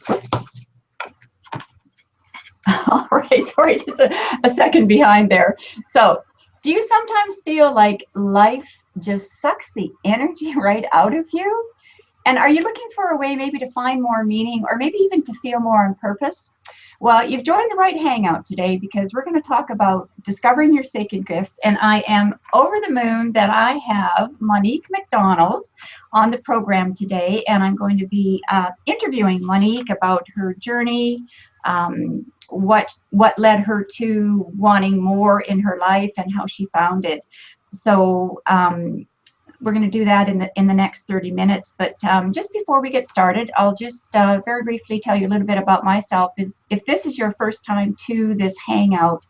Whoops. All right, sorry, just a second behind there. So, do you sometimes feel like life just sucks the energy right out of you? And are you looking for a way maybe to find more meaning or maybe even to feel more on purpose? Well, you've joined the right hangout today because we're going to talk about discovering your sacred gifts. And I am over the moon that I have Monique McDonald on the program today. And I'm going to be interviewing Monique about her journey, what led her to wanting more in her life and how she found it. So we're going to do that in the next 30 minutes. But just before we get started, I'll just very briefly tell you a little bit about myself. If this is your first time to this hangout,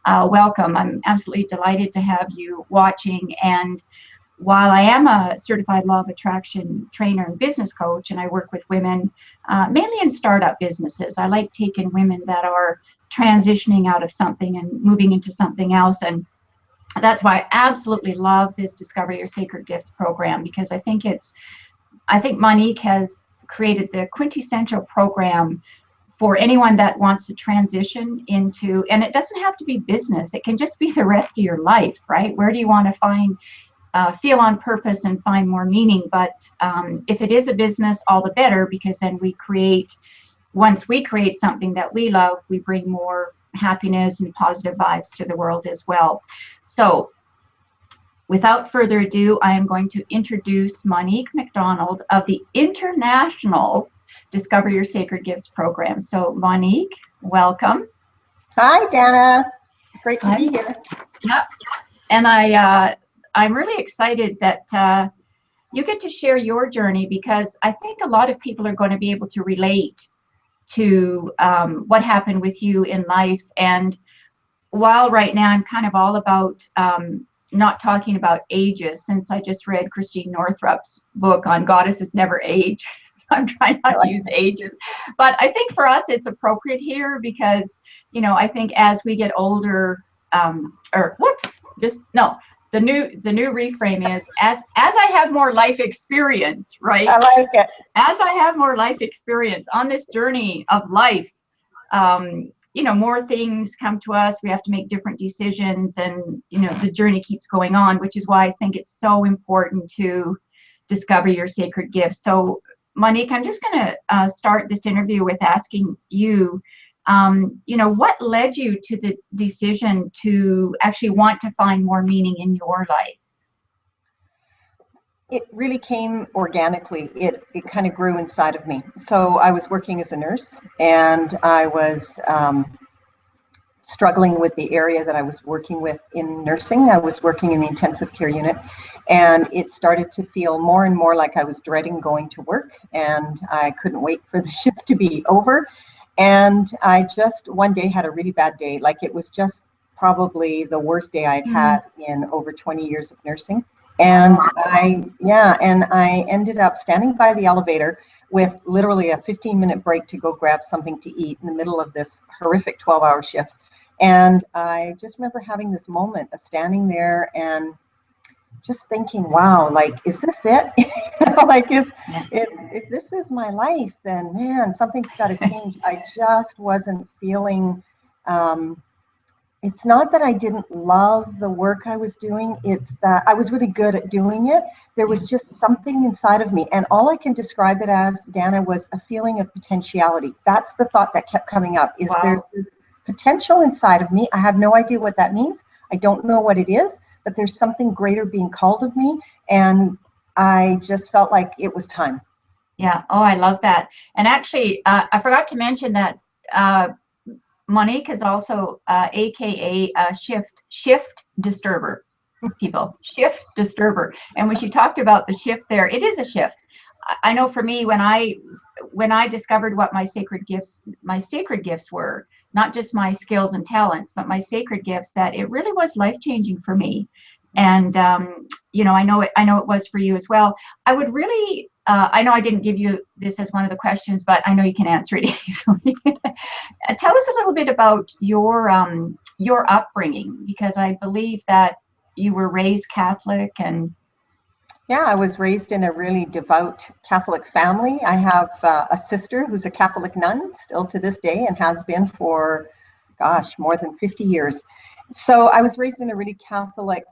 welcome. I'm absolutely delighted to have you watching. And while I am a certified law of attraction trainer and business coach, and I work with women mainly in startup businesses, I like taking women that are transitioning out of something and moving into something else. And that's why I absolutely love this Discover Your Sacred Gifts program, because I think Monique has created the quintessential program for anyone that wants to transition into, and it doesn't have to be business, it can just be the rest of your life, right? Where do you want to find feel on purpose and find more meaning? But if it is a business, all the better, because then once we create something that we love, we bring more happiness and positive vibes to the world as well. So without further ado, I am going to introduce Monique McDonald of the International Discover Your Sacred Gifts program. So Monique, welcome. Hi, Dana. Great to be here. Yep. And I'm really excited that you get to share your journey, because I think a lot of people are going to be able to relate to what happened with you in life. And while right now I'm kind of all about not talking about ages, since I just read Christine Northrup's book on Goddesses Never Age, I'm trying not to use ages. But I think for us it's appropriate here because, I think as we get older, the new reframe is as I have more life experience, right? I like it. As I have more life experience on this journey of life, more things come to us. We have to make different decisions, and the journey keeps going on, which is why I think it's so important to discover your sacred gifts. So, Monique, I'm just going to start this interview with asking you, what led you to the decision to actually want to find more meaning in your life? It really came organically. It kind of grew inside of me. So I was working as a nurse, and I was struggling with the area that I was working with in nursing. I was working in the intensive care unit, and it started to feel more and more like I was dreading going to work, and I couldn't wait for the shift to be over. And I just one day had a really bad day. Like, it was just probably the worst day I'd had in over 20 years of nursing. And I ended up standing by the elevator with literally a 15-minute break to go grab something to eat in the middle of this horrific 12-hour shift. And I just remember having this moment of standing there and just thinking, wow, like, is this it? Like, if this is my life, then man, something's got to change. I just wasn't feeling, it's not that I didn't love the work I was doing, it's that I was really good at doing it. There was just something inside of me, and all I can describe it as, Dana, was a feeling of potentiality. That's the thought that kept coming up, is there's this potential inside of me. I have no idea what that means. I don't know what it is, but there's something greater being called of me, and I just felt like it was time. Yeah. Oh, I love that. And actually, I forgot to mention that Monique is also AKA Shift Disturber, people. Shift Disturber. And when she talked about the shift there, it is a shift. I know for me, when I discovered what my sacred gifts were, not just my skills and talents, but my sacred gifts, that it really was life-changing for me. And I know it was for you as well. I would really, I know I didn't give you this as one of the questions, but I know you can answer it easily. Tell us a little bit about your upbringing, because I believe that you were raised Catholic. And Yeah, I was raised in a really devout Catholic family. I have a sister who's a Catholic nun still to this day and has been for, gosh, more than 50 years. So I was raised in a really Catholic,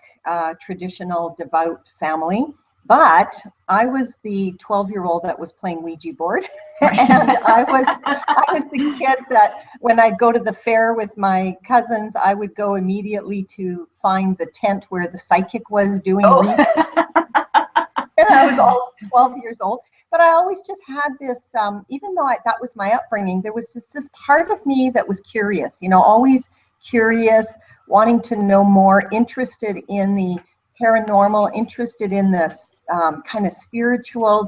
traditional, devout family. But I was the 12-year-old that was playing Ouija board, and I was the kid that when I'd go to the fair with my cousins, I would go immediately to find the tent where the psychic was doing readings. And I was all 12 years old, but I always just had this, even though that was my upbringing, there was this part of me that was curious, always curious, wanting to know more, interested in the paranormal, interested in this kind of spiritual,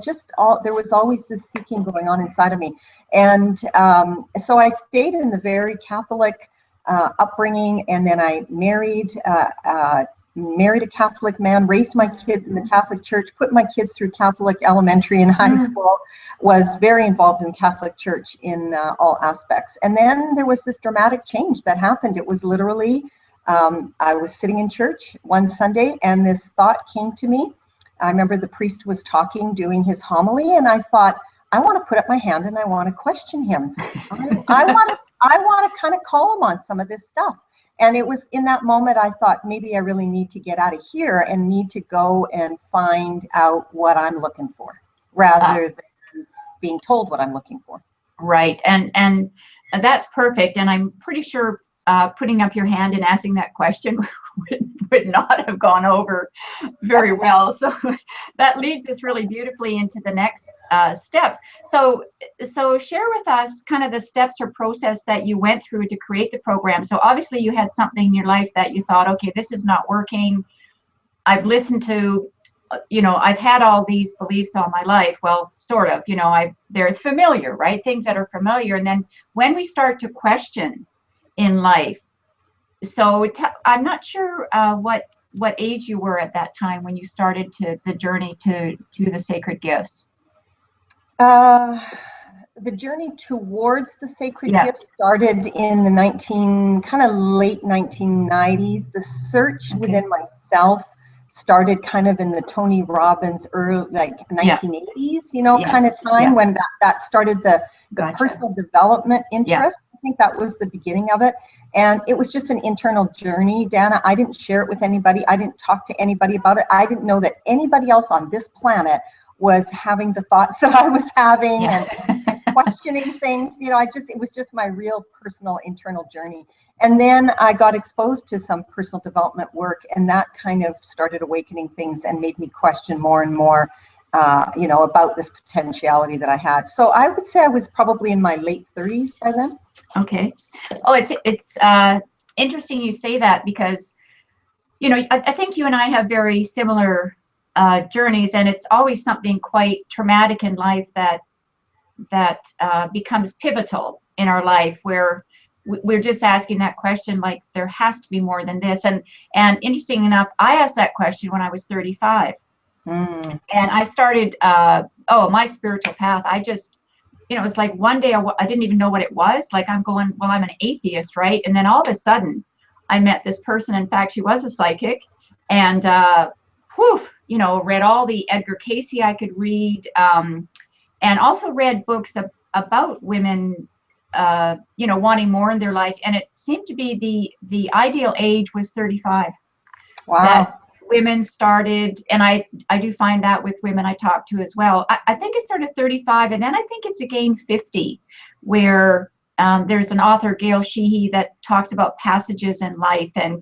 there was always this seeking going on inside of me. And so I stayed in the very Catholic upbringing, and then I married a Catholic man, raised my kids in the Catholic Church, put my kids through Catholic elementary and high school, was very involved in Catholic Church in all aspects. And then there was this dramatic change that happened. It was literally, I was sitting in church one Sunday, and this thought came to me. I remember the priest was talking, doing his homily, and I thought, I want to put up my hand and I want to question him. I want to kind of call him on some of this stuff. And it was in that moment I thought, maybe I really need to get out of here and need to go and find out what I'm looking for, rather than being told what I'm looking for. Right. And that's perfect. And I'm pretty sure putting up your hand and asking that question would not have gone over very well. So that leads us really beautifully into the next steps. So share with us kind of the steps or process that you went through to create the program. So obviously you had something in your life that you thought, okay, this is not working. I've listened to, I've had all these beliefs all my life. Well, sort of, they're familiar, right? Things that are familiar. And then when we start to question in life, so I'm not sure what age you were at that time when you started the journey to the sacred gifts. The journey towards the sacred gifts started in the kind of late 1990s. The search within myself started kind of in the Tony Robbins early, like 1980s, kind of time when that started the personal development interest. I think that was the beginning of it. And it was just an internal journey, Dana. I didn't share it with anybody. I didn't talk to anybody about it. I didn't know that anybody else on this planet was having the thoughts that I was having and questioning things. It was just my real personal internal journey. And then I got exposed to some personal development work, and that kind of started awakening things and made me question more and more, about this potentiality that I had. So I would say I was probably in my late 30s by then. Okay. Oh, it's interesting you say that, because, I think you and I have very similar journeys, and it's always something quite traumatic in life that becomes pivotal in our life, where we're just asking that question, like, there has to be more than this. And interesting enough, I asked that question when I was 35. And I started, my spiritual path. I just, it was like one day I didn't even know what it was. Like, I'm going, well, I'm an atheist, right? And then all of a sudden I met this person. In fact, she was a psychic, and read all the Edgar Cayce I could read, and also read books about women, wanting more in their life. And it seemed to be the ideal age was 35. Wow. That women started, and I do find that with women I talk to as well. I think it started 35, and then I think it's again 50, where there's an author, Gail Sheehy, that talks about passages in life. And,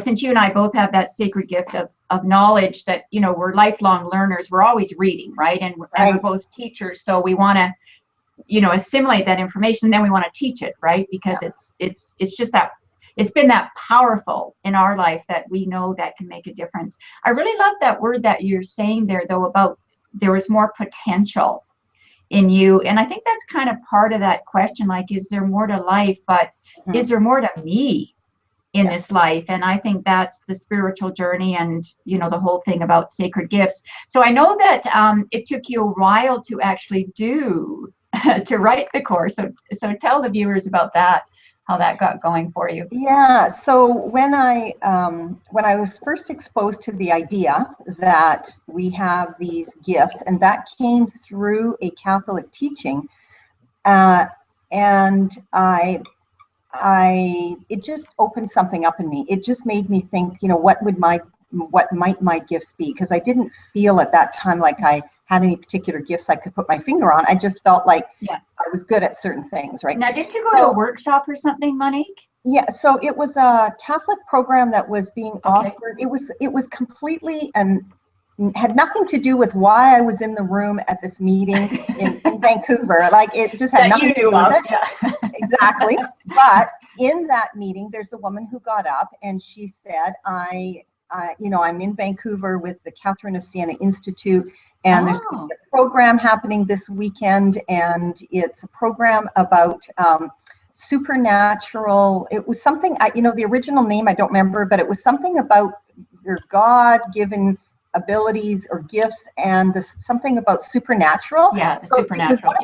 since you and I both have that sacred gift of knowledge, that, we're lifelong learners, we're always reading, right? And we're both teachers, so we want to, assimilate that information, then we want to teach it, right? Because it's just that it's been that powerful in our life that we know that can make a difference. I really love that word that you're saying there, though, about there was more potential in you. And I think that's kind of part of that question, like, is there more to life, but is there more to me in this life? And I think that's the spiritual journey, and, the whole thing about sacred gifts. So I know that it took you a while to actually to write the course. So tell the viewers about that how that got going for you. Yeah, so when I was first exposed to the idea that we have these gifts, and that came through a Catholic teaching, and it just opened something up in me. It just made me think, what might my gifts be? Because I didn't feel at that time like I had any particular gifts I could put my finger on. I just felt like I was good at certain things, right? Now, did you go to a workshop or something, Monique? Yeah, so it was a Catholic program that was being offered. It was completely and had nothing to do with why I was in the room at this meeting in Vancouver. Like, it just had nothing to do with it. Yeah. Exactly. But in that meeting, there's a woman who got up and she said, I'm in Vancouver with the Catherine of Siena Institute, and there's a program happening this weekend, and it's a program about supernatural. It was something, the original name I don't remember, but it was something about your God-given abilities or gifts, and something about supernatural. Yeah, the supernatural.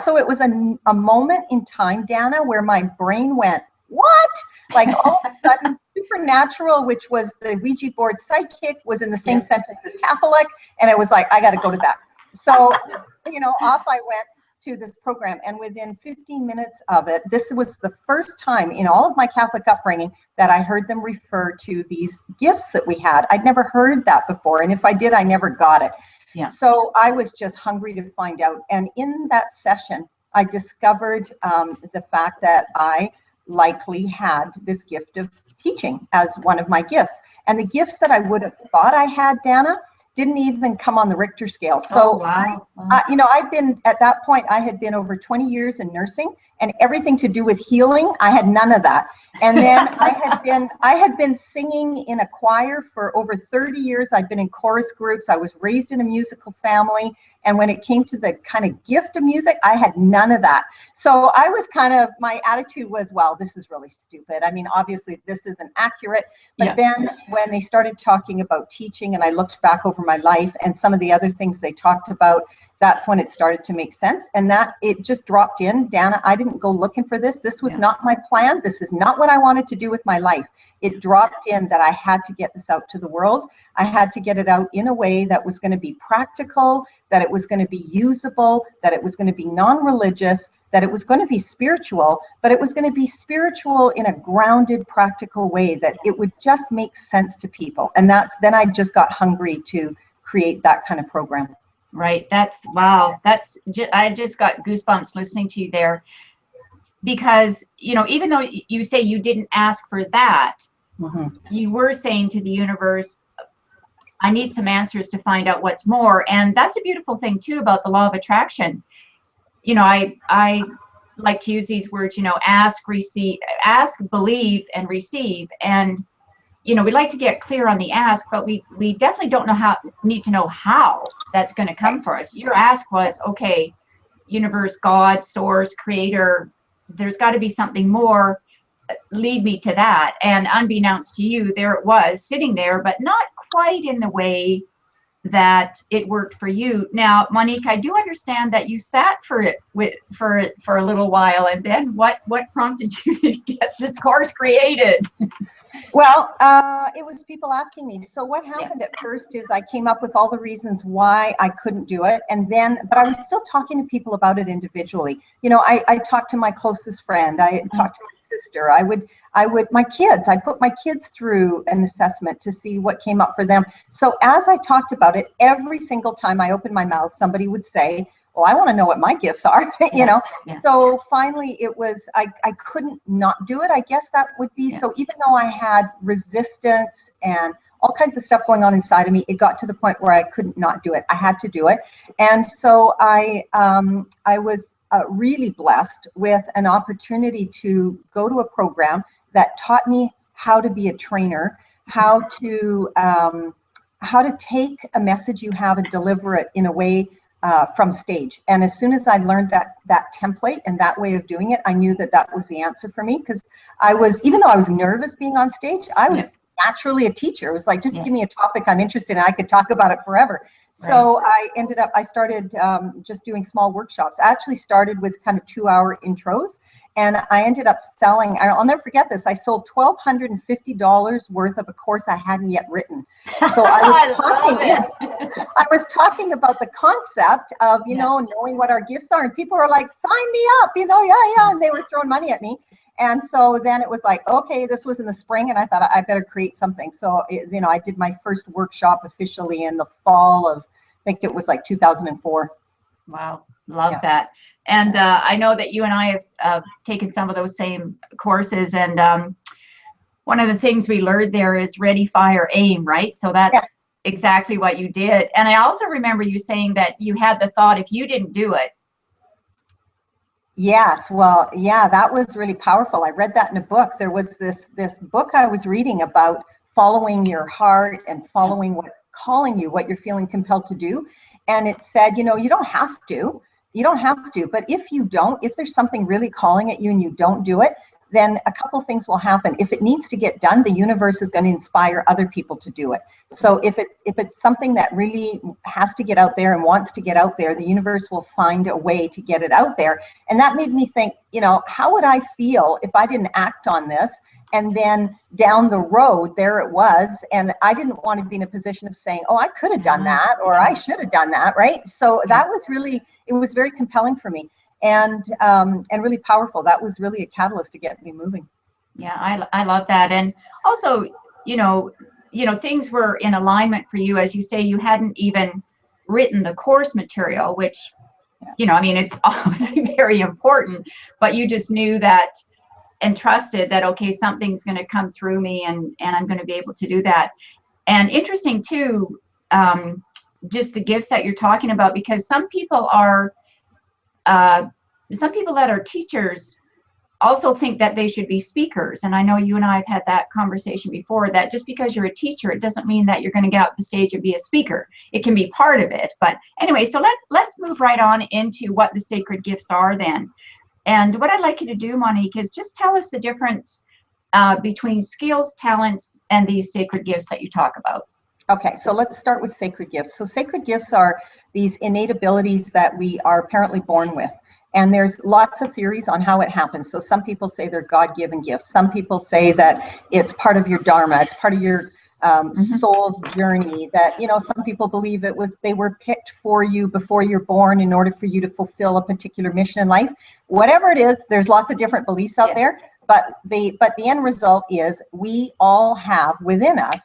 So it was a moment in time, Dana, where my brain went, what? Like, all of a sudden, supernatural, which was the Ouija board psychic, was in the same sentence as Catholic, and it was like, I got to go to that. So, off I went to this program, and within 15 minutes of it, this was the first time in all of my Catholic upbringing that I heard them refer to these gifts that we had. I'd never heard that before, and if I did, I never got it. Yeah. So I was just hungry to find out, and in that session, I discovered the fact that I likely had this gift of teaching as one of my gifts, and the gifts that I would have thought I had, Dana, didn't even come on the Richter scale. So, I've been, at that point, I had been over 20 years in nursing, and everything to do with healing, I had none of that. And then I had been singing in a choir for over 30 years. I'd been in chorus groups. I was raised in a musical family. And when it came to the kind of gift of music, I had none of that. So I was my attitude was, well, this is really stupid. I mean, obviously this isn't accurate. But then when they started talking about teaching, and I looked back over my life and some of the other things they talked about, that's when it started to make sense. And that it just dropped in. Dana, I didn't go looking for this. This was not my plan. This is not what I wanted to do with my life. It dropped in that I had to get this out to the world. I had to get it out in a way that was going to be practical, that it was going to be usable, that it was going to be non-religious, that it was going to be spiritual, but it was going to be spiritual in a grounded, practical way, that it would just make sense to people. And then I just got hungry to create that kind of program. Right. Wow. I just got goosebumps listening to you there, because, even though you say you didn't ask for that, you were saying to the universe, I need some answers to find out what's more. And that's a beautiful thing too about the law of attraction. I like to use these words, ask, believe, and receive. And, we like to get clear on the ask, but we definitely don't need to know how that's going to come for us. Your ask was, okay, universe, God, source, creator, there's got to be something more. Lead me to that. And unbeknownst to you, there it was sitting there, but not quite in the way that it worked for you. Now, Monique, I do understand that you sat for it for a little while, and then what prompted you to get this course created? Well, it was people asking me. So what happened at first is I came up with all the reasons why I couldn't do it. But I was still talking to people about it individually. I talked to my closest friend. I talked to my sister. I put my kids through an assessment to see what came up for them. So as I talked about it, every single time I opened my mouth, somebody would say, well, I want to know what my gifts are, So finally it was, I couldn't not do it, I guess that would be. So even though I had resistance and all kinds of stuff going on inside of me, it got to the point where I couldn't not do it. I had to do it. And so I was really blessed with an opportunity to go to a program that taught me how to be a trainer, how to take a message you have and deliver it in a way from stage. And as soon as I learned that template and that way of doing it, I knew that was the answer for me, because even though I was nervous being on stage, I was naturally a teacher. It was like, just give me a topic I'm interested in. I could talk about it forever. So I started just doing small workshops. I actually started with kind of 2-hour intros, and I ended up selling, I'll never forget this, I sold $1,250 worth of a course I hadn't yet written. So I was talking about the concept of, you know, knowing what our gifts are, and people were like, sign me up, you know, and they were throwing money at me. And so then it was like, okay, this was in the spring, and I thought I better create something. So, you know, I did my first workshop officially in the fall of, I think it was like 2004. Wow, love that. And I know that you and I have taken some of those same courses, and one of the things we learned there is ready, fire, aim, right? So that's exactly what you did. And I also remember you saying that you had the thought, if you didn't do it. Yes, well, yeah, that was really powerful. I read that in a book. There was this book I was reading about following your heart and following what's calling you, what you're feeling compelled to do. And it said, you know, you don't have to, but if there's something really calling at you and you don't do it, then a couple things will happen. If it needs to get done, the universe is going to inspire other people to do it. So if it's something that really has to get out there and wants to get out there, the universe will find a way to get it out there. And that made me think, you know, how would I feel if I didn't act on this? And then down the road, there it was. And I didn't want to be in a position of saying, oh, I could have done that, or I should have done that, right? So that was really, it was very compelling for me. And really powerful. That was really a catalyst to get me moving. Yeah, I love that. And also, you know, things were in alignment for you. As you say, you hadn't even written the course material, which, you know, I mean, it's obviously very important, but you just knew that and trusted that, okay, something's going to come through me, and I'm going to be able to do that. And interesting too, just the gifts that you're talking about, because some people that are teachers also think that they should be speakers. And I know you and I have had that conversation before, that just because you're a teacher, it doesn't mean that you're going to get out the stage and be a speaker. It can be part of it. But anyway, so let's move right on into what the sacred gifts are then. And what I'd like you to do, Monique, is just tell us the difference between skills, talents, and these sacred gifts that you talk about. Okay, so let's start with sacred gifts. So sacred gifts are these innate abilities that we are apparently born with. And there's lots of theories on how it happens. So some people say they're God-given gifts. Some people say that it's part of your dharma. It's part of your soul's journey. That, you know, some people believe they were picked for you before you're born in order for you to fulfill a particular mission in life. Whatever it is, there's lots of different beliefs out there. But the end result is we all have within us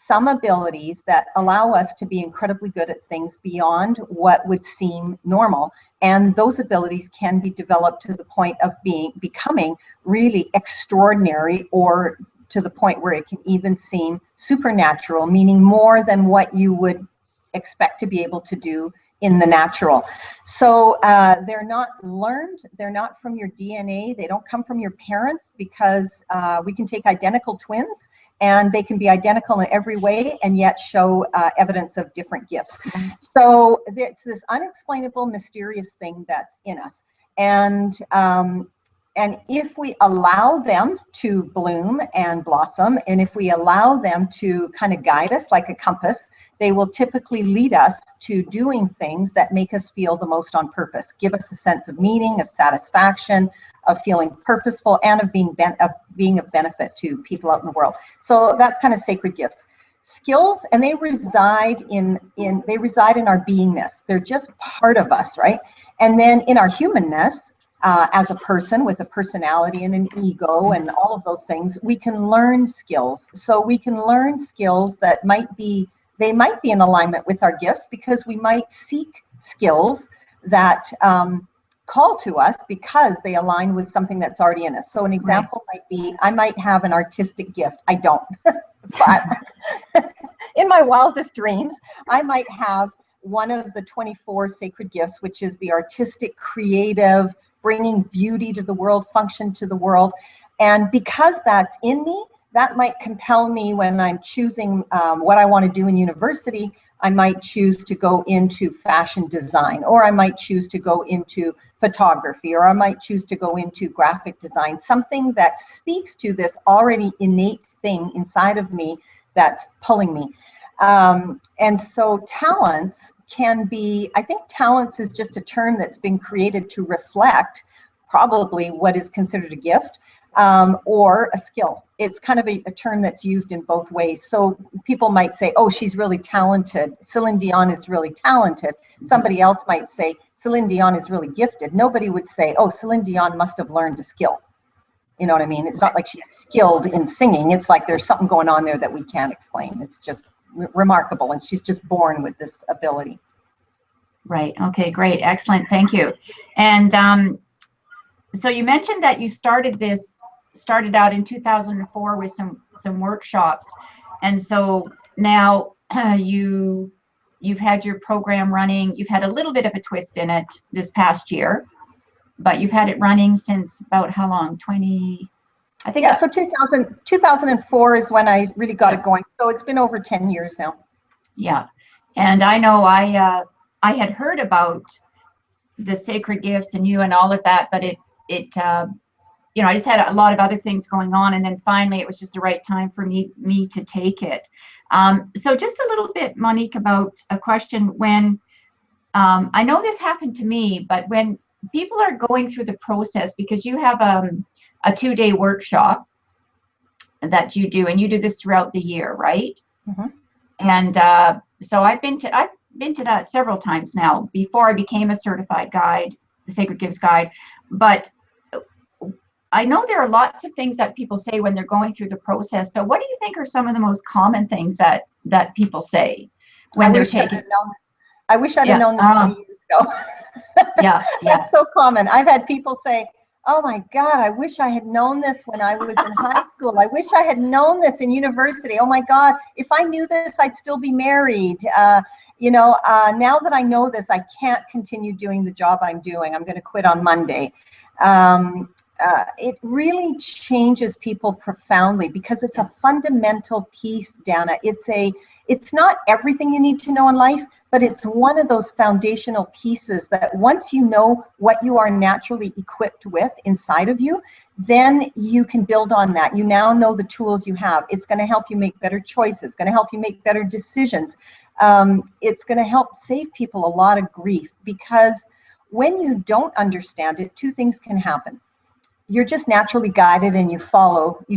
some abilities that allow us to be incredibly good at things beyond what would seem normal. And those abilities can be developed to the point of becoming really extraordinary, or to the point where it can even seem supernatural, meaning more than what you would expect to be able to do in the natural. So they're not learned, they're not from your DNA, they don't come from your parents, because we can take identical twins and they can be identical in every way and yet show evidence of different gifts. So it's this unexplainable, mysterious thing that's in us. And if we allow them to bloom and blossom, and if we allow them to kind of guide us like a compass, they will typically lead us to doing things that make us feel the most on purpose, give us a sense of meaning, of satisfaction, of feeling purposeful, and of being of benefit to people out in the world. So that's kind of sacred gifts. Skills, and they reside in our beingness. They're just part of us, right? And then in our humanness, as a person with a personality and an ego and all of those things, we can learn skills. So we can learn skills that might be in alignment with our gifts, because we might seek skills that call to us because they align with something that's already in us. So an example might be, I might have an artistic gift. I don't, but in my wildest dreams, I might have one of the 24 sacred gifts, which is the artistic, creative, bringing beauty to the world, function to the world. And because that's in me, that might compel me when I'm choosing what I want to do in university. I might choose to go into fashion design, or I might choose to go into photography, or I might choose to go into graphic design, something that speaks to this already innate thing inside of me that's pulling me. And so talents can be, I think talents is just a term that's been created to reflect probably what is considered a gift, or a skill. It's kind of a term that's used in both ways. So people might say, oh, she's really talented. Celine Dion is really talented. Somebody else might say, Celine Dion is really gifted. Nobody would say, oh, Celine Dion must have learned a skill. You know what I mean? It's not like she's skilled in singing. It's like there's something going on there that we can't explain. It's just remarkable. And she's just born with this ability. Right. Okay, great. Excellent. Thank you. And so you mentioned that you started out in 2004 with some workshops, and so now you've had your program running. You've had a little bit of a twist in it this past year, but you've had it running since about how long? 20, I think. Yeah, so 2004 is when I really got it going. So it's been over 10 years now. Yeah, and I know I had heard about the sacred gifts and you and all of that, but it you know, I just had a lot of other things going on, and then finally it was just the right time for me to take it. So just a little bit, Monique, about a question. When I know this happened to me, but when people are going through the process, because you have a 2-day workshop that you do, and you do this throughout the year, right? Mm-hmm. And so I've been to that several times now before I became a certified guide, the Sacred Gifts Guide. But I know there are lots of things that people say when they're going through the process. So what do you think are some of the most common things that people say when they're taking? I wish I'd have known this 20 years ago. Yeah. That's so common. I've had people say, oh my God, I wish I had known this when I was in high school. I wish I had known this in university. Oh my God, if I knew this, I'd still be married. Now that I know this, I can't continue doing the job I'm doing. I'm going to quit on Monday. It really changes people profoundly because it's a fundamental piece, Dana. It's not everything you need to know in life, but it's one of those foundational pieces that once you know what you are naturally equipped with inside of you, then you can build on that. You now know the tools you have. It's going to help you make better choices. It's going to help you make better decisions. It's going to help save people a lot of grief, because when you don't understand it, two things can happen. You're just naturally guided and you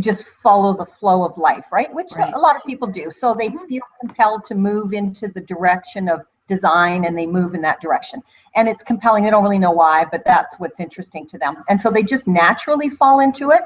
just follow the flow of life, right? Which a lot of people do. So they feel compelled to move into the direction of design, and they move in that direction. And it's compelling. They don't really know why, but that's what's interesting to them. And so they just naturally fall into it.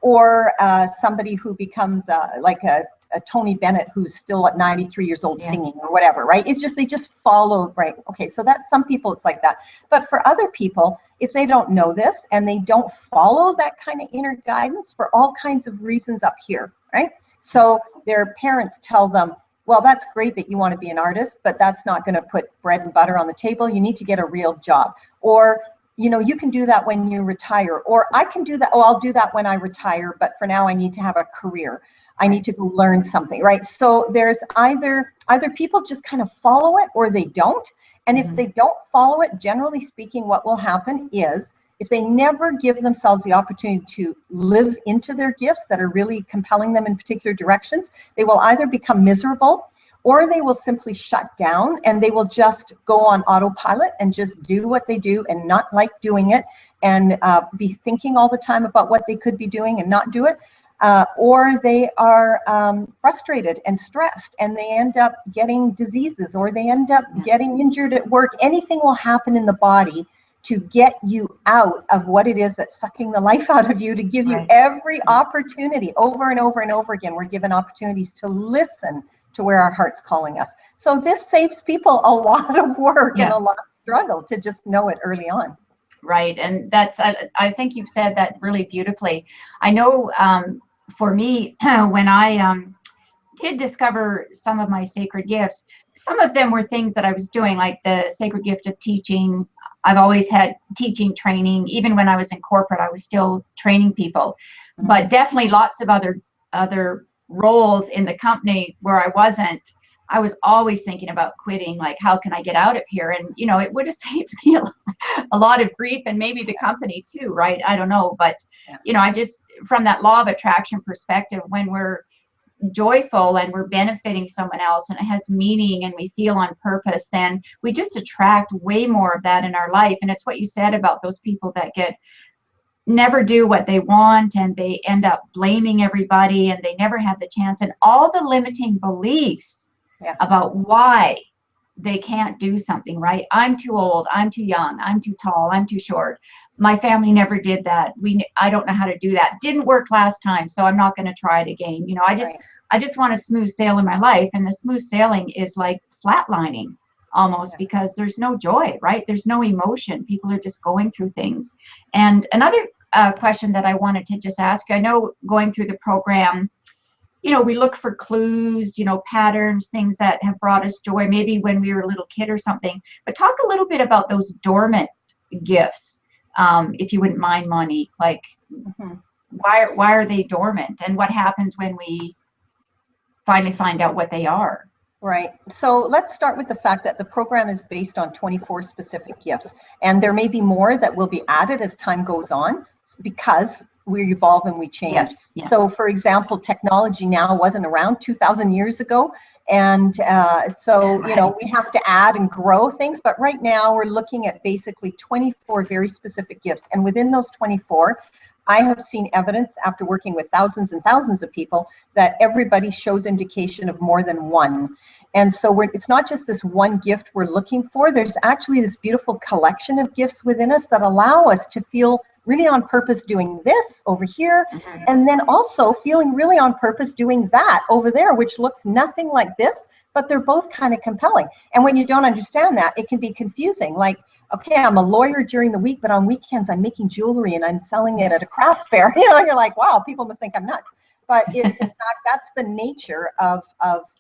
Or somebody who becomes like a Tony Bennett who's still at 93 years old singing or whatever, right? It's just, they just follow, right? Okay, so that's, some people it's like that. But for other people, if they don't know this and they don't follow that kind of inner guidance for all kinds of reasons up here, right? So their parents tell them, well, that's great that you want to be an artist, but that's not going to put bread and butter on the table. You need to get a real job. Or, you can do that when you retire. Or I can do that. Oh, I'll do that when I retire, but for now I need to have a career. I need to go learn something, right? So there's either people just kind of follow it or they don't. And if they don't follow it, generally speaking, what will happen is, if they never give themselves the opportunity to live into their gifts that are really compelling them in particular directions, they will either become miserable, or they will simply shut down and they will just go on autopilot and just do what they do and not like doing it, and be thinking all the time about what they could be doing and not do it. Or they are frustrated and stressed, and they end up getting diseases, or they end up getting injured at work. Anything will happen in the body to get you out of what it is that's sucking the life out of you, to give you every opportunity over and over and over again. We're given opportunities to listen to where our heart's calling us. So this saves people a lot of work and a lot of struggle to just know it early on. Right. And that's, I think you've said that really beautifully. I know for me, when I did discover some of my sacred gifts, some of them were things that I was doing, like the sacred gift of teaching. I've always had teaching training. Even when I was in corporate, I was still training people. But definitely lots of other roles in the company where I wasn't. I was always thinking about quitting, like, how can I get out of here? And, you know, it would have saved me a lot of grief, and maybe the company too, right? I don't know. But, you know, I just, from that law of attraction perspective, when we're joyful and we're benefiting someone else and it has meaning and we feel on purpose, then we just attract way more of that in our life. And it's what you said about those people that never do what they want, and they end up blaming everybody, and they never have the chance, and all the limiting beliefs about why they can't do something, right? I'm too old, I'm too young, I'm too tall, I'm too short, my family never did that, I don't know how to do that, didn't work last time, so I'm not going to try it again. You know, I just want a smooth sail in my life, and the smooth sailing is like flatlining almost, because there's no joy, right? There's no emotion. People are just going through things. And another question that I wanted to just ask you, I know going through the program, you know, we look for clues, you know, patterns, things that have brought us joy, maybe when we were a little kid or something. But talk a little bit about those dormant gifts, if you wouldn't mind, Monique. Like, why are they dormant, and what happens when we finally find out what they are? Right. So let's start with the fact that the program is based on 24 specific gifts, and there may be more that will be added as time goes on, because we evolve and we change. Yes. Yeah. So, for example, technology now wasn't around 2,000 years ago, and so you know, we have to add and grow things. But right now, we're looking at basically 24 very specific gifts, and within those 24, I have seen evidence after working with thousands and thousands of people that everybody shows indication of more than one. And so it's not just this one gift we're looking for. There's actually this beautiful collection of gifts within us that allow us to feel really on purpose doing this over here, and then also feeling really on purpose doing that over there, which looks nothing like this, but they're both kind of compelling. And when you don't understand that, it can be confusing. Like, okay, I'm a lawyer during the week, but on weekends I'm making jewelry and I'm selling it at a craft fair. You know, you're like, wow, people must think I'm nuts. But it's, in fact, that's the nature of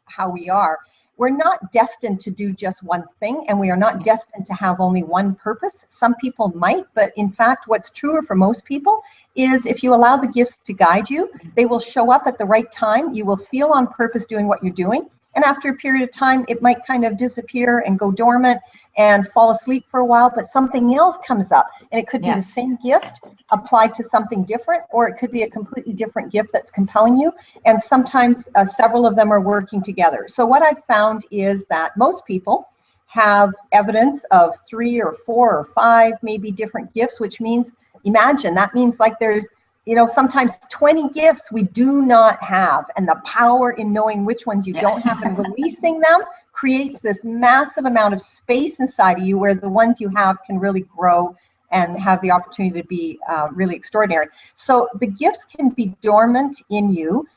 how we are. We're not destined to do just one thing, and we are not destined to have only one purpose. Some people might, but in fact, what's truer for most people is if you allow the gifts to guide you, they will show up at the right time. You will feel on purpose doing what you're doing. And after a period of time, it might kind of disappear and go dormant and fall asleep for a while, but something else comes up. And it could be the same gift applied to something different, or it could be a completely different gift that's compelling you. And sometimes several of them are working together. So what I've found is that most people have evidence of 3 or 4 or 5 maybe different gifts, which means, imagine, that means like there's, you know, sometimes 20 gifts we do not have, and the power in knowing which ones you don't have and releasing them creates this massive amount of space inside of you where the ones you have can really grow and have the opportunity to be really extraordinary. So the gifts can be dormant in you.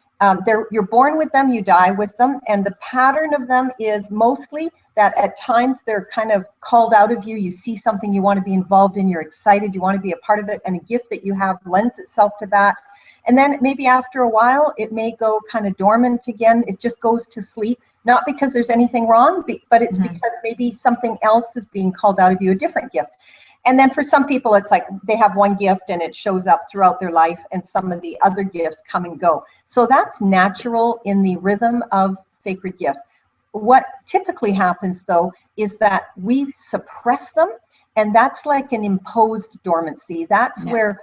You're born with them, you die with them, and the pattern of them is mostly that at times they're kind of called out of you. You see something you want to be involved in, you're excited, you want to be a part of it, and a gift that you have lends itself to that. And then maybe after a while, it may go kind of dormant again. It just goes to sleep, not because there's anything wrong, but it's because maybe something else is being called out of you, a different gift. And then for some people, it's like they have one gift and it shows up throughout their life, and some of the other gifts come and go. So that's natural in the rhythm of sacred gifts. What typically happens, though, is that we suppress them, and that's like an imposed dormancy. That's where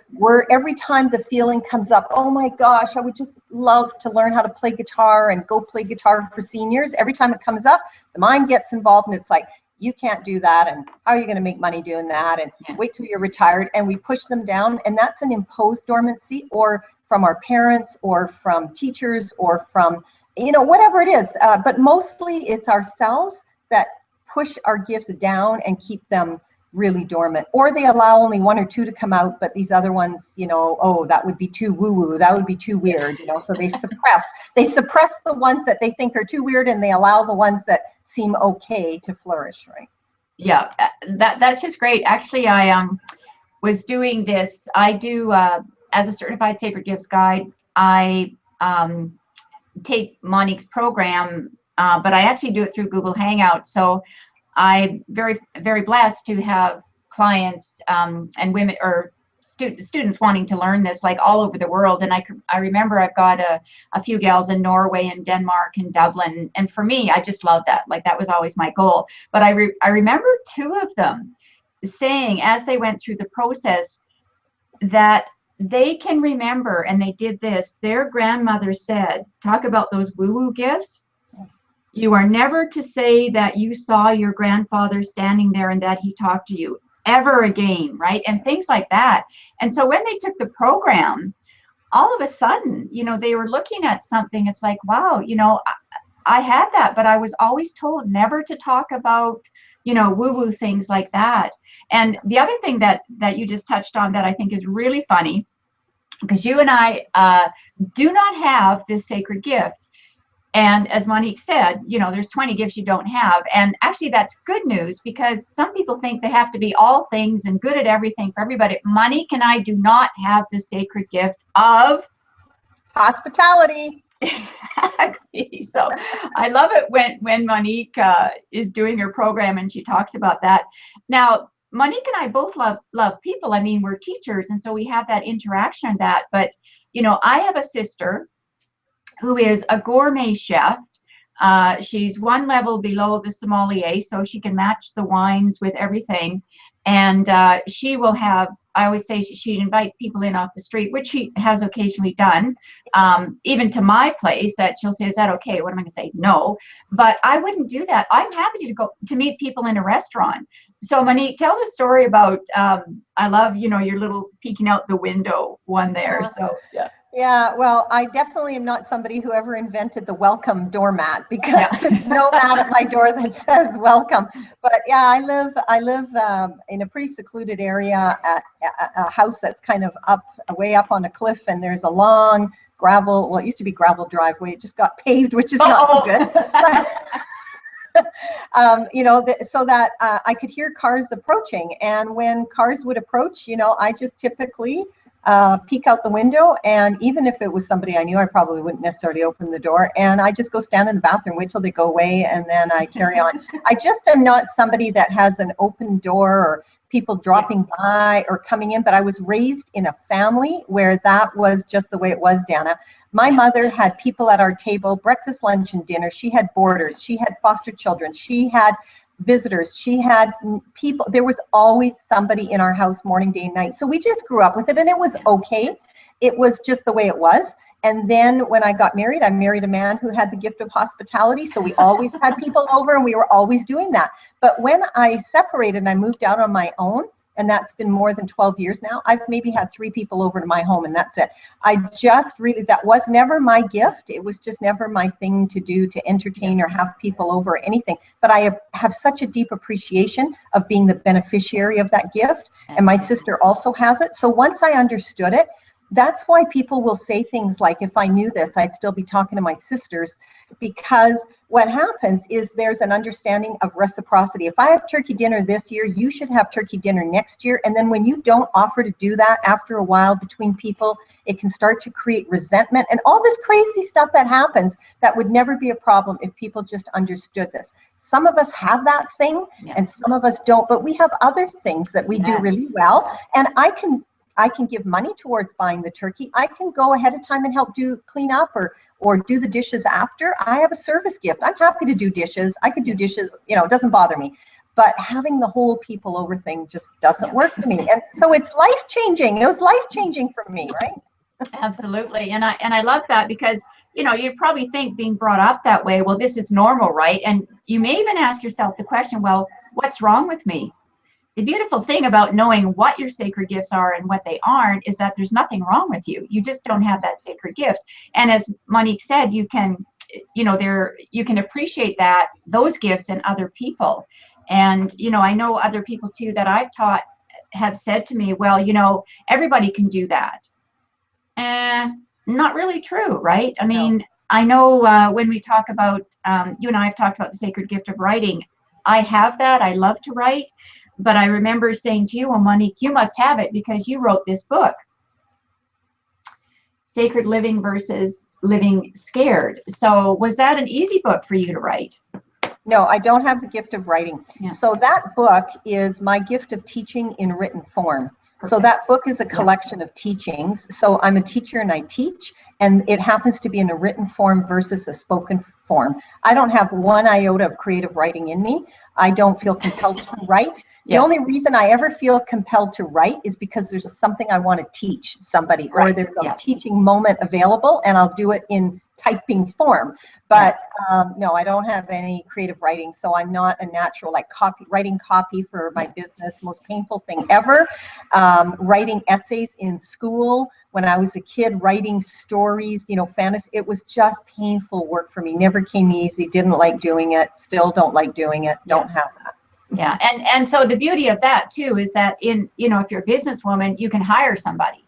every time the feeling comes up, oh my gosh, I would just love to learn how to play guitar and go play guitar for seniors. Every time it comes up, the mind gets involved, and it's like, you can't do that, and how are you going to make money doing that, and wait till you're retired, and we push them down. And that's an imposed dormancy, or from our parents, or from teachers, or from, you know, whatever it is, but mostly it's ourselves that push our gifts down and keep them really dormant, or they allow only 1 or 2 to come out, but these other ones, you know, oh, that would be too woo-woo, that would be too weird, you know, so they suppress the ones that they think are too weird, and they allow the ones that seem okay to flourish, right? Yeah, that's just great. Actually, I was doing this. I do as a certified sacred gifts guide, I take Monique's program, but I actually do it through Google Hangouts. So I'm very, very blessed to have clients and women, or students wanting to learn this like all over the world. And I remember I've got a few gals in Norway and Denmark and Dublin. And for me, I just love that. Like that was always my goal. But I remember two of them saying as they went through the process that they can remember, and they did this, their grandmother said, talk about those woo-woo gifts. You are never to say that you saw your grandfather standing there and that he talked to you ever again, right? And things like that. And so when they took the program, all of a sudden, you know, they were looking at something. It's like, wow, you know, I had that, but I was always told never to talk about, you know, woo-woo things like that. And the other thing that you just touched on that I think is really funny, because you and I do not have this sacred gift. And as Monique said, you know, there's 20 gifts you don't have. And actually that's good news, because some people think they have to be all things and good at everything for everybody. Monique and I do not have the sacred gift of hospitality. Exactly. So I love it when Monique is doing her program and she talks about that. Now, Monique and I both love people. I mean, we're teachers, and so we have that interaction that, but, you know, I have a sister who is a gourmet chef. She's one level below the sommelier, so she can match the wines with everything. And she will have, I always say she'd invite people in off the street, which she has occasionally done, even to my place, that she'll say, is that okay? What am I gonna say? No, but I wouldn't do that. I'm happy to go to meet people in a restaurant. So Monique, tell the story about, I love, you know, your little peeking out the window one there, so yeah. Yeah, well, I definitely am not somebody who ever invented the welcome doormat, because there's no mat at my door that says welcome. But yeah, I live in a pretty secluded area at a house that's kind of way up on a cliff, and there's a long gravel, well, it used to be gravel driveway. It just got paved, which is not so good. You know, so that I could hear cars approaching, and when cars would approach, you know, I just typically peek out the window, and even if it was somebody I knew, I probably wouldn't necessarily open the door, and I just go stand in the bathroom, wait till they go away, and then I carry on. I just am not somebody that has an open door or people dropping by or coming in, but I was raised in a family where that was just the way it was, Dana. My mother had people at our table, breakfast, lunch, and dinner. She had boarders, she had foster children, she had visitors, she had people. There was always somebody in our house morning, day, and night. So we just grew up with it, and it was okay. It was just the way it was. And then when I got married, I married a man who had the gift of hospitality. So we always had people over, and we were always doing that. But when I separated and I moved out on my own, and that's been more than 12 years now, I've maybe had 3 people over to my home, and that's it. I just really, that was never my gift. It was just never my thing to do, to entertain or have people over or anything. But I have such a deep appreciation of being the beneficiary of that gift. And my sister also has it. So once I understood it, that's why people will say things like, if I knew this, I'd still be talking to my sisters, because what happens is there's an understanding of reciprocity. If I have turkey dinner this year, you should have turkey dinner next year. And then when you don't offer to do that, after a while between people, it can start to create resentment and all this crazy stuff that happens that would never be a problem if people just understood this. Some of us have that thing and some of us don't, but we have other things that we do really well. And I can give money towards buying the turkey. I can go ahead of time and help clean up or do the dishes after. I have a service gift. I'm happy to do dishes. I could do dishes, you know, it doesn't bother me. But having the whole people over thing just doesn't work for me. And so it's life-changing. It was life-changing for me, right? Absolutely. And I love that, because, you know, you probably think being brought up that way, well, this is normal, right? And you may even ask yourself the question, well, what's wrong with me? The beautiful thing about knowing what your sacred gifts are and what they aren't is that there's nothing wrong with you. You just don't have that sacred gift. And as Monique said, you can, you know, you can appreciate those gifts in other people. And, you know, I know other people too that I've taught have said to me, well, you know, everybody can do that. Not really true, right? I mean, I know when we talk about, you and I have talked about the sacred gift of writing. I have that. I love to write. But I remember saying to you, well, Monique, you must have it because you wrote this book, Sacred Living versus Living Scared. So was that an easy book for you to write? No, I don't have the gift of writing. So that book is my gift of teaching in written form. So that book is a collection of teachings. So I'm a teacher and I teach, and it happens to be in a written form versus a spoken form. I don't have one iota of creative writing in me. I don't feel compelled to write. The only reason I ever feel compelled to write is because there's something I want to teach somebody, or there's a teaching moment available, and I'll do it in typing form. But no, I don't have any creative writing, so I'm not a natural, like writing copy for my business, most painful thing ever. Writing essays in school when I was a kid, writing stories, you know, fantasy, it was just painful work for me. Never came easy, didn't like doing it, still don't like doing it, don't have that. Yeah, and so the beauty of that too is that in, you know, if you're a businesswoman, you can hire somebody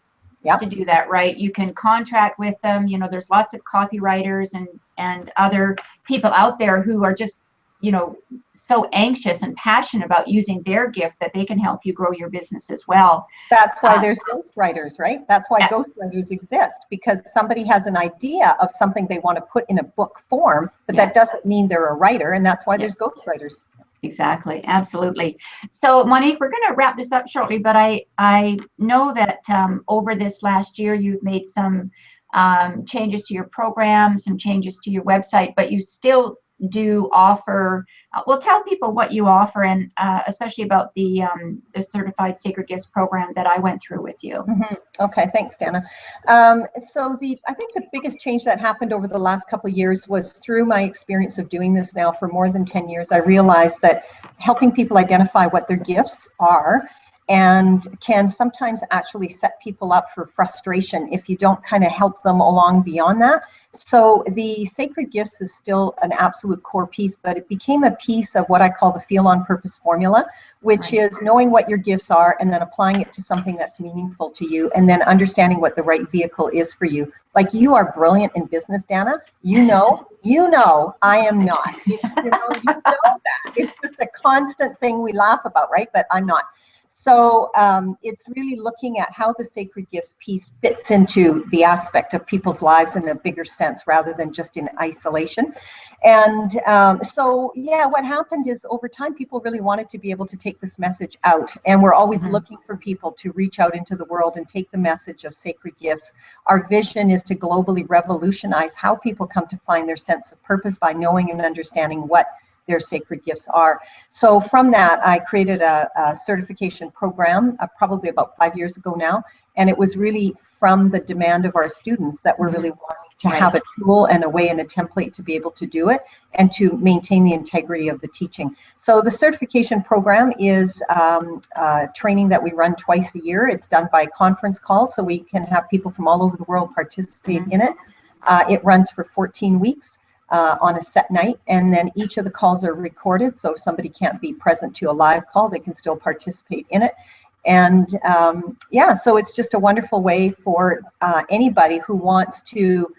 to do that, right? You can contract with them. You know, there's lots of copywriters and other people out there who are just, you know, so anxious and passionate about using their gift that they can help you grow your business as well. That's why there's ghostwriters, right? That's why ghostwriters exist, because somebody has an idea of something they want to put in a book form, but that doesn't mean they're a writer, and that's why there's ghostwriters. Exactly. Absolutely. So Monique, we're going to wrap this up shortly, but I know that over this last year, you've made some changes to your program, some changes to your website, but you still do offer, well, tell people what you offer, and especially about the Certified Sacred Gifts program that I went through with you. Okay, thanks, Dana. So I think the biggest change that happened over the last couple of years was through my experience of doing this now for more than 10 years. I realized that helping people identify what their gifts are and can sometimes actually set people up for frustration if you don't kind of help them along beyond that. So the sacred gifts is still an absolute core piece, but it became a piece of what I call the feel on purpose formula, which is knowing what your gifts are and then applying it to something that's meaningful to you, and then understanding what the right vehicle is for you. Like, you are brilliant in business, Dana. You know, I am not. You know that. It's just a constant thing we laugh about, right? But I'm not. So it's really looking at how the sacred gifts piece fits into the aspect of people's lives in a bigger sense rather than just in isolation. And so, yeah, what happened is over time, people really wanted to be able to take this message out. And we're always looking for people to reach out into the world and take the message of sacred gifts. Our vision is to globally revolutionize how people come to find their sense of purpose by knowing and understanding what their sacred gifts are. So from that, I created a certification program probably about 5 years ago now. And it was really from the demand of our students that we're really wanting to have a tool and a way and a template to be able to do it and to maintain the integrity of the teaching. So the certification program is training that we run twice a year. It's done by conference call, so we can have people from all over the world participate in it. It runs for 14 weeks. On a set night, and then each of the calls are recorded, so if somebody can't be present to a live call, they can still participate in it. And yeah, so it's just a wonderful way for anybody who wants to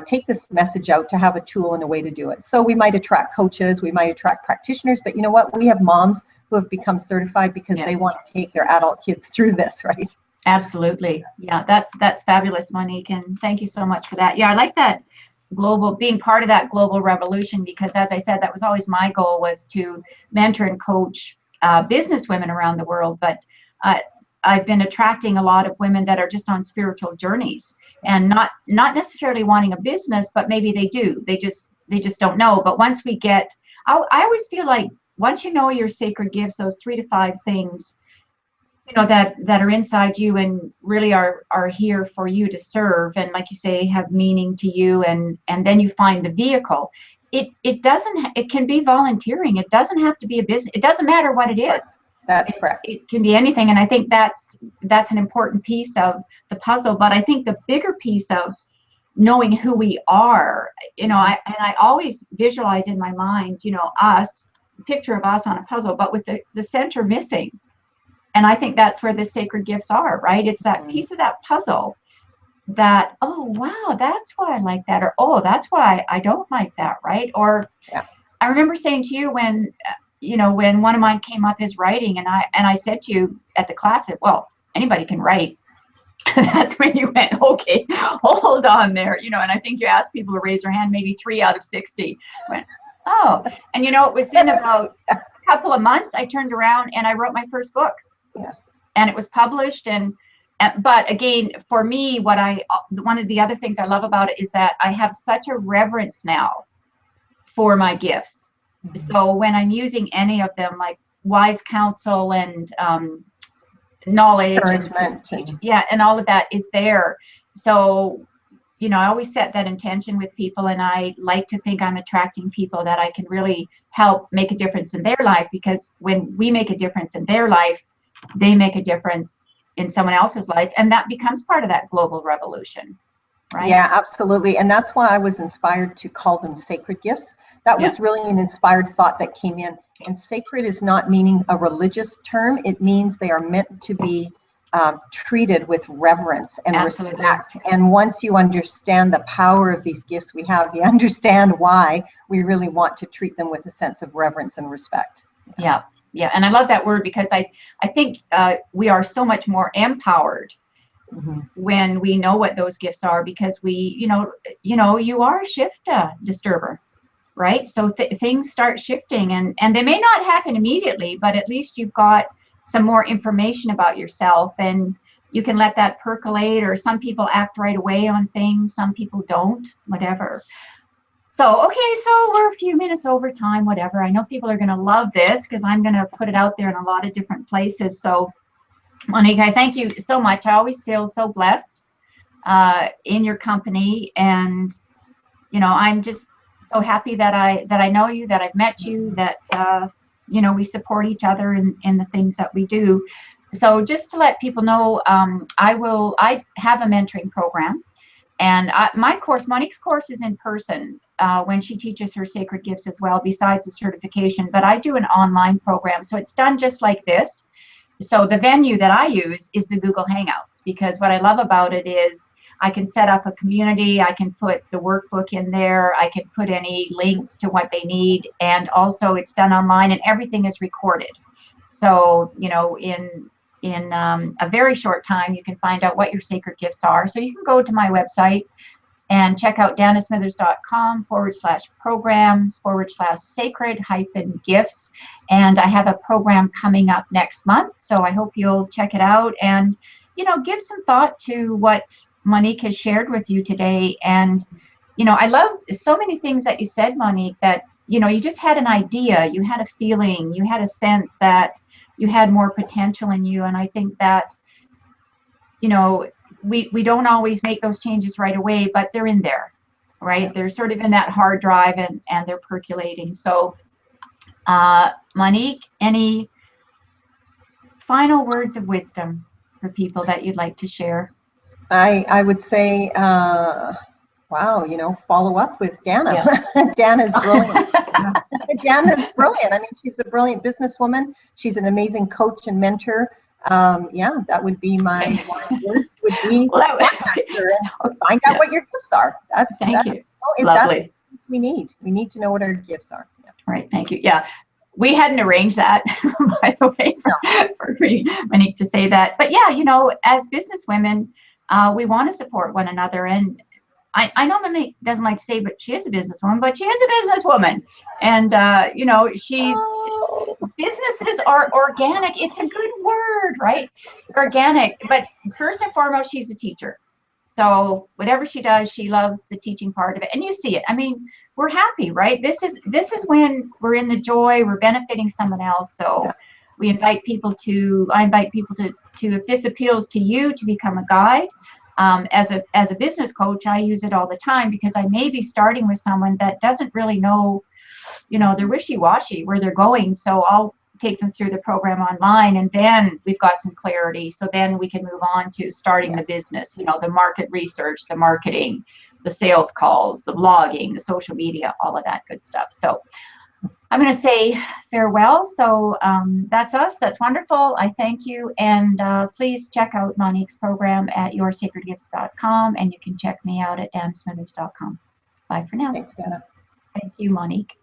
take this message out to have a tool and a way to do it. So we might attract coaches, we might attract practitioners, but you know what? We have moms who have become certified because they want to take their adult kids through this, right? Absolutely. Yeah, that's fabulous, Monique, and thank you so much for that. Yeah, I like that. Being part of that global revolution, because as I said, that was always my goal, was to mentor and coach business women around the world. But I've been attracting a lot of women that are just on spiritual journeys and not necessarily wanting a business, but maybe they do. They just don't know. But once we get, I always feel like once you know your sacred gifts, those 3 to 5 things, you know, that are inside you and really are here for you to serve, and like you say, have meaning to you, and then you find the vehicle. It can be volunteering. It doesn't have to be a business. It doesn't matter what it is. That's correct. It can be anything, and I think that's an important piece of the puzzle. But I think the bigger piece of knowing who we are, you know, I always visualize in my mind, you know, picture of us on a puzzle, but with the center missing. And I think that's where the sacred gifts are, right? It's that piece of that puzzle that, oh, wow, that's why I like that. Or, oh, that's why I don't like that, right? Or I remember saying to you when one of mine came up as writing, and I said to you at the class that, well, anybody can write. That's when you went, okay, hold on there. You know, and I think you asked people to raise their hand, maybe 3 out of 60 went, oh. And, you know, it was in about a couple of months, I turned around and I wrote my first book. and it was published. But again, for me, one of the other things I love about it is that I have such a reverence now for my gifts. So when I'm using any of them, like wise counsel and knowledge and yeah, and all of that is there. So, you know, I always set that intention with people, and I like to think I'm attracting people that I can really help make a difference in their life, because when we make a difference in their life, they make a difference in someone else's life, and that becomes part of that global revolution, right? Yeah, absolutely. And that's why I was inspired to call them sacred gifts. That was really an inspired thought that came in. And sacred is not meaning a religious term. It means they are meant to be treated with reverence and respect. And once you understand the power of these gifts we have, you understand why we really want to treat them with a sense of reverence and respect. Yeah. Yeah. And I love that word, because I think we are so much more empowered when we know what those gifts are, because you are a Shifta Disturber, right? So things start shifting, and they may not happen immediately, but at least you've got some more information about yourself, and you can let that percolate. Or some people act right away on things, some people don't, whatever. So, okay, so we're a few minutes over time, whatever. I know people are going to love this, because I'm going to put it out there in a lot of different places. So, Monique, I thank you so much. I always feel so blessed in your company, and I'm just so happy that I know you, that I've met you, that we support each other in the things that we do. So just to let people know, I have a mentoring program, and Monique's course is in person when she teaches her sacred gifts as well, besides the certification. But I do an online program, so it's done just like this. So the venue that I use is the Google Hangouts, because what I love about it is I can set up a community, I can put the workbook in there, I can put any links to what they need, and also it's done online, and everything is recorded. So, in a very short time, you can find out what your sacred gifts are. So you can go to my website and check out danasmithers.com/programs/sacred-gifts. And I have a program coming up next month. So I hope you'll check it out and, give some thought to what Monique has shared with you today. And, I love so many things that you said, Monique, that, you just had an idea, you had a feeling, you had a sense that you had more potential in you. And I think that, we don't always make those changes right away, but they're in there, right? They're sort of in that hard drive, and they're percolating. So, Monique, any final words of wisdom for people that you'd like to share? I would say, follow up with Dana. Yeah. Dana's brilliant. Dana's brilliant. I mean, she's a brilliant businesswoman. She's an amazing coach and mentor. That would be my word. Would be contact her and find out what your gifts are. Thank you. Lovely. That's what we need. We need to know what our gifts are. Yeah. Right. Thank you. Yeah. We hadn't arranged that, by the way, for Monique to say that. But yeah, as business women, we want to support one another. And I know Monique doesn't like to say, but she is a businesswoman, but she is a businesswoman. And, businesses are organic. It's a good word, right? Organic. But first and foremost, she's a teacher. So whatever she does, she loves the teaching part of it. And you see it. I mean, we're happy, right? This is when we're in the joy, we're benefiting someone else. So I invite people to, if this appeals to you, to become a guide. As a business coach, I use it all the time, because I may be starting with someone that doesn't really know, they're wishy-washy where they're going. So I'll take them through the program online, and then we've got some clarity. So then we can move on to starting the business, the market research, the marketing, the sales calls, the blogging, the social media, all of that good stuff. So I'm going to say farewell. So that's us. That's wonderful. I thank you. And please check out Monique's program at yoursacredgifts.com, and you can check me out at danasmithers.com. Bye for now. Thanks, Dana. Thank you, Monique.